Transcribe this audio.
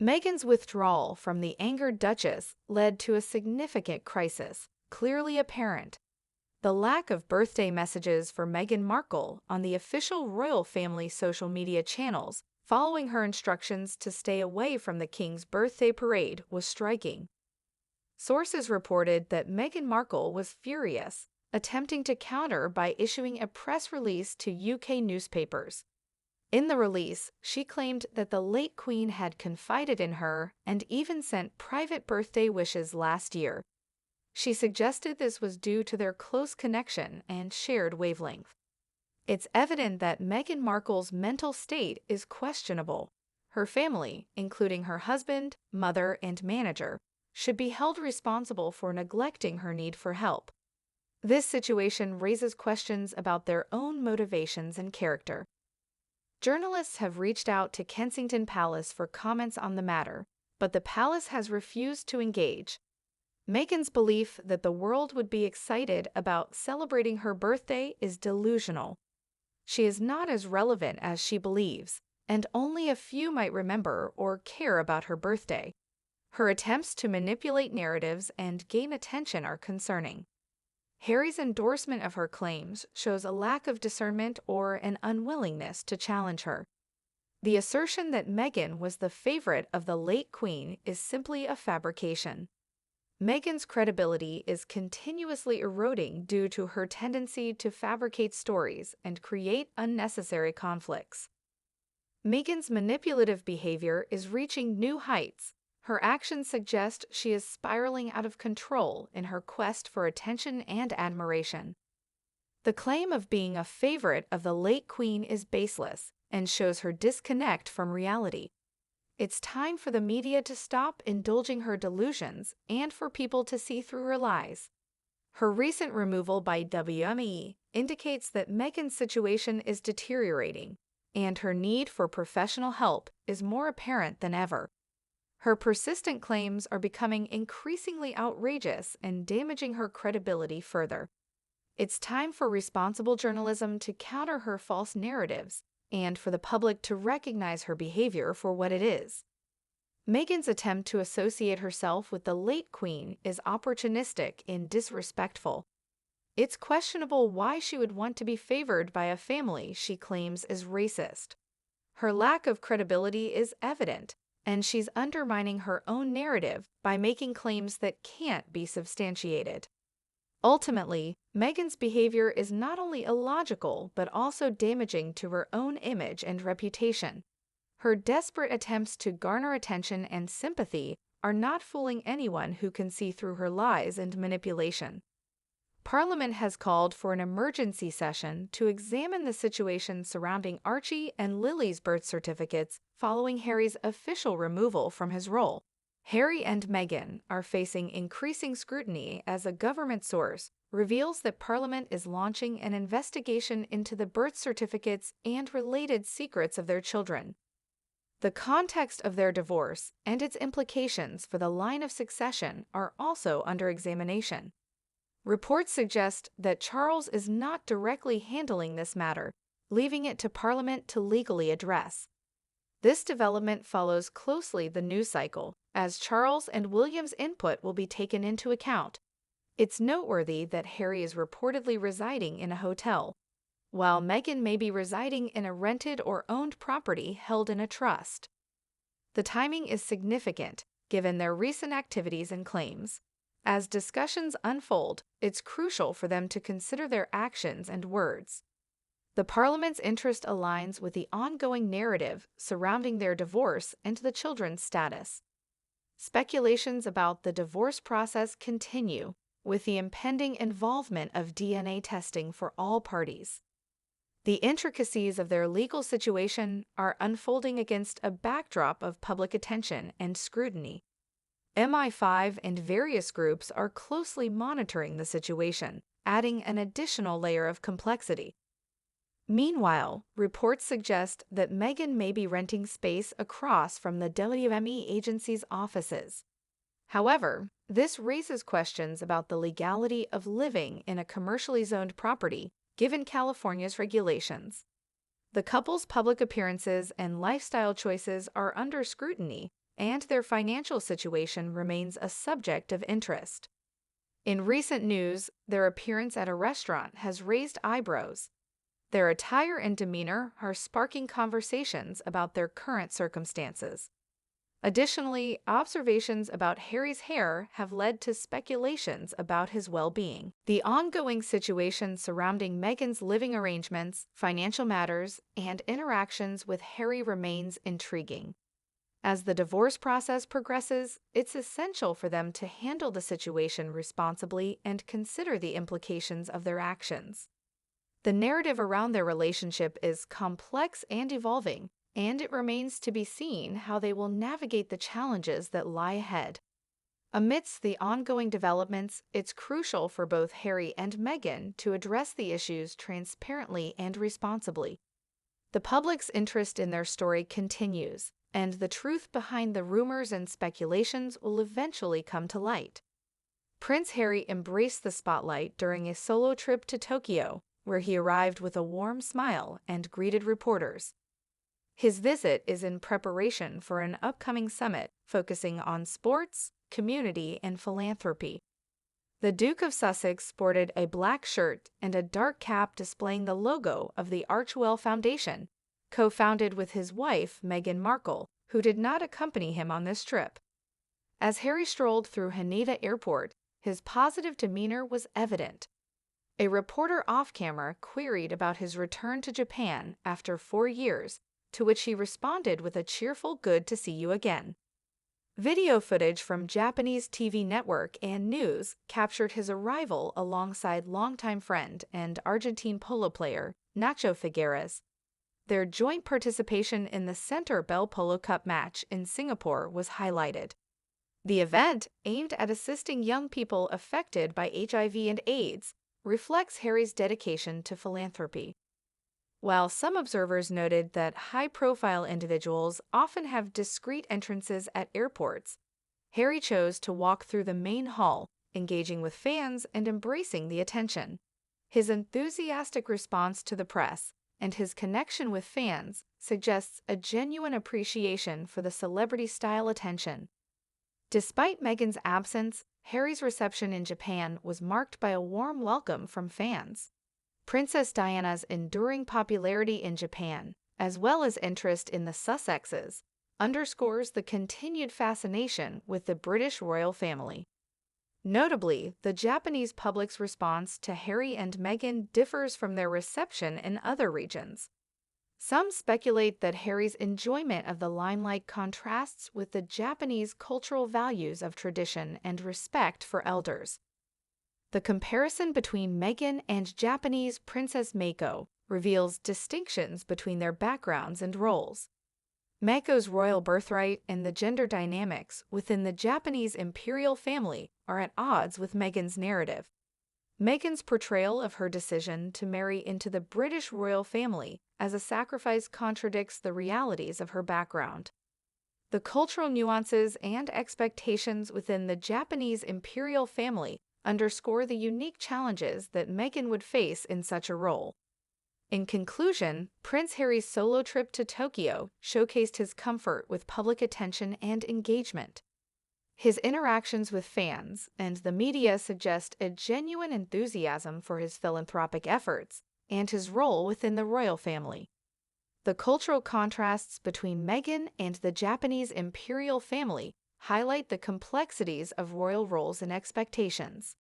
Meghan's withdrawal from the angered Duchess led to a significant crisis, clearly apparent. The lack of birthday messages for Meghan Markle on the official royal family social media channels following her instructions to stay away from the King's birthday parade was striking. Sources reported that Meghan Markle was furious, attempting to counter by issuing a press release to UK newspapers. In the release, she claimed that the late Queen had confided in her and even sent private birthday wishes last year. She suggested this was due to their close connection and shared wavelength. It's evident that Meghan Markle's mental state is questionable. Her family, including her husband, mother, and manager, should be held responsible for neglecting her need for help. This situation raises questions about their own motivations and character. Journalists have reached out to Kensington Palace for comments on the matter, but the palace has refused to engage. Meghan's belief that the world would be excited about celebrating her birthday is delusional. She is not as relevant as she believes, and only a few might remember or care about her birthday. Her attempts to manipulate narratives and gain attention are concerning. Harry's endorsement of her claims shows a lack of discernment or an unwillingness to challenge her. The assertion that Meghan was the favorite of the late Queen is simply a fabrication. Meghan's credibility is continuously eroding due to her tendency to fabricate stories and create unnecessary conflicts. Meghan's manipulative behavior is reaching new heights. Her actions suggest she is spiraling out of control in her quest for attention and admiration. The claim of being a favorite of the late Queen is baseless and shows her disconnect from reality. It's time for the media to stop indulging her delusions and for people to see through her lies. Her recent removal by WME indicates that Meghan's situation is deteriorating, and her need for professional help is more apparent than ever. Her persistent claims are becoming increasingly outrageous and damaging her credibility further. It's time for responsible journalism to counter her false narratives and for the public to recognize her behavior for what it is. Meghan's attempt to associate herself with the late Queen is opportunistic and disrespectful. It's questionable why she would want to be favored by a family she claims is racist. Her lack of credibility is evident, and she's undermining her own narrative by making claims that can't be substantiated. Ultimately, Meghan's behavior is not only illogical but also damaging to her own image and reputation. Her desperate attempts to garner attention and sympathy are not fooling anyone who can see through her lies and manipulation. Parliament has called for an emergency session to examine the situation surrounding Archie and Lily's birth certificates following Harry's official removal from his role. Harry and Meghan are facing increasing scrutiny as a government source reveals that Parliament is launching an investigation into the birth certificates and related secrets of their children. The context of their divorce and its implications for the line of succession are also under examination. Reports suggest that Charles is not directly handling this matter, leaving it to Parliament to legally address. This development follows closely the news cycle, as Charles and William's input will be taken into account. It's noteworthy that Harry is reportedly residing in a hotel, while Meghan may be residing in a rented or owned property held in a trust. The timing is significant, given their recent activities and claims. As discussions unfold, it's crucial for them to consider their actions and words. The Parliament's interest aligns with the ongoing narrative surrounding their divorce and the children's status. Speculations about the divorce process continue, with the impending involvement of DNA testing for all parties. The intricacies of their legal situation are unfolding against a backdrop of public attention and scrutiny. MI5 and various groups are closely monitoring the situation, adding an additional layer of complexity. Meanwhile, reports suggest that Meghan may be renting space across from the WME agency's offices. However, this raises questions about the legality of living in a commercially zoned property, given California's regulations. The couple's public appearances and lifestyle choices are under scrutiny, and their financial situation remains a subject of interest. In recent news, their appearance at a restaurant has raised eyebrows. Their attire and demeanor are sparking conversations about their current circumstances. Additionally, observations about Harry's hair have led to speculations about his well-being. The ongoing situation surrounding Meghan's living arrangements, financial matters, and interactions with Harry remains intriguing. As the divorce process progresses, it's essential for them to handle the situation responsibly and consider the implications of their actions. The narrative around their relationship is complex and evolving, and it remains to be seen how they will navigate the challenges that lie ahead. Amidst the ongoing developments, it's crucial for both Harry and Meghan to address the issues transparently and responsibly. The public's interest in their story continues, and the truth behind the rumors and speculations will eventually come to light. Prince Harry embraced the spotlight during a solo trip to Tokyo, where he arrived with a warm smile and greeted reporters. His visit is in preparation for an upcoming summit focusing on sports, community, and philanthropy. The Duke of Sussex sported a black shirt and a dark cap displaying the logo of the Archie Foundation, co-founded with his wife, Meghan Markle, who did not accompany him on this trip. As Harry strolled through Haneda Airport, his positive demeanor was evident. A reporter off-camera queried about his return to Japan after 4 years, to which he responded with a cheerful "good to see you again." Video footage from Japanese TV network and news captured his arrival alongside longtime friend and Argentine polo player Nacho Figueres. Their joint participation in the Center Bell Polo Cup match in Singapore was highlighted. The event, aimed at assisting young people affected by HIV and AIDS, reflects Harry's dedication to philanthropy. While some observers noted that high-profile individuals often have discreet entrances at airports, Harry chose to walk through the main hall, engaging with fans and embracing the attention. His enthusiastic response to the press and his connection with fans suggests a genuine appreciation for the celebrity-style attention. Despite Meghan's absence, Harry's reception in Japan was marked by a warm welcome from fans. Princess Diana's enduring popularity in Japan, as well as interest in the Sussexes, underscores the continued fascination with the British royal family. Notably, the Japanese public's response to Harry and Meghan differs from their reception in other regions. Some speculate that Harry's enjoyment of the limelight contrasts with the Japanese cultural values of tradition and respect for elders. The comparison between Meghan and Japanese Princess Mako reveals distinctions between their backgrounds and roles. Mako's royal birthright and the gender dynamics within the Japanese imperial family are at odds with Meghan's narrative. Meghan's portrayal of her decision to marry into the British royal family as a sacrifice contradicts the realities of her background. The cultural nuances and expectations within the Japanese imperial family underscore the unique challenges that Meghan would face in such a role. In conclusion, Prince Harry's solo trip to Tokyo showcased his comfort with public attention and engagement. His interactions with fans and the media suggest a genuine enthusiasm for his philanthropic efforts and his role within the royal family. The cultural contrasts between Meghan and the Japanese imperial family highlight the complexities of royal roles and expectations.